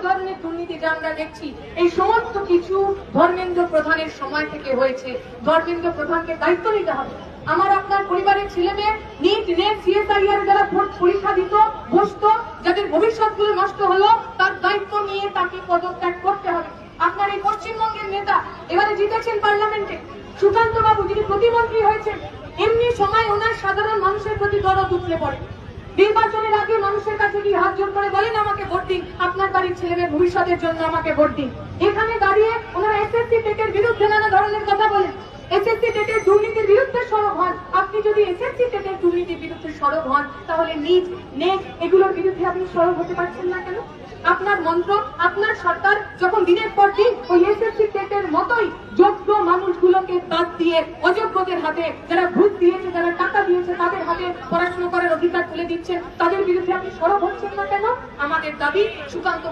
ধরনের দুর্নীতি যা আমরা দেখছি, এই সমস্ত কিছু ধর্মেন্দ্র প্রধানের সময় থেকে হয়েছে। ধর্মেন্দ্র প্রধানকে দায়িত্ব নিতে হবে। আমার আপনার পরিবারের ছেলে মেয়ে নিট নেট সিএসআইআর যারা পরীক্ষা দিত বসতো, যাদের ভবিষ্যৎগুলো নষ্ট হলো, তার দায়িত্ব নিয়ে তাকে পদত্যাগ করতে হবে। আপনার এই পশ্চিমবঙ্গের নেতা এবারে জিতেছেন পার্লামেন্টে, সুকান্ত বাবু, যিনি প্রতিমন্ত্রী হয়েছেন, এমনি সময় ওনার সাধারণ মানুষের প্রতি দরদ উঠলে পড়ে। নির্বাচনের আগে মানুষের কাছে গিয়ে হাত জোর করে বলেন, আমাকে ভোট দিন, আপনার বাড়ির ছেলেমেয়ের ভবিষ্যতের জন্য আমাকে ভোট দিন। এখানে দাঁড়িয়ে ওনারা এসএসসি টেটের বিরুদ্ধে নানা ধরনের কথা বলেন, এসএসসি টেটের দুর্নীতির বিরুদ্ধে সরব হন। আপনি যদি এসএসসি টেটের দুর্নীতির বিরুদ্ধে সরব হন, তাহলে নিট নেট এগুলোর বিরুদ্ধে আপনি সরব হতে পারছেন না কেন? আপনার মন্ত্র, আপনার সরকার যখন দিনের পর দিন ওই এসএসসি টেটের মতোই যোগ্য মানুষগুলোকে বাদ দিয়ে অযোগ্যদের হাতে, যারা ঘুষ দিয়েছে, যারা টাকা দিয়েছে, তাদের হাতে পড়াশোনা করার অধিকার তুলে দিচ্ছেন, তাদের বিরুদ্ধে আপনি সরব হচ্ছেন না কেন? আমাদের দাবি সুকান্ত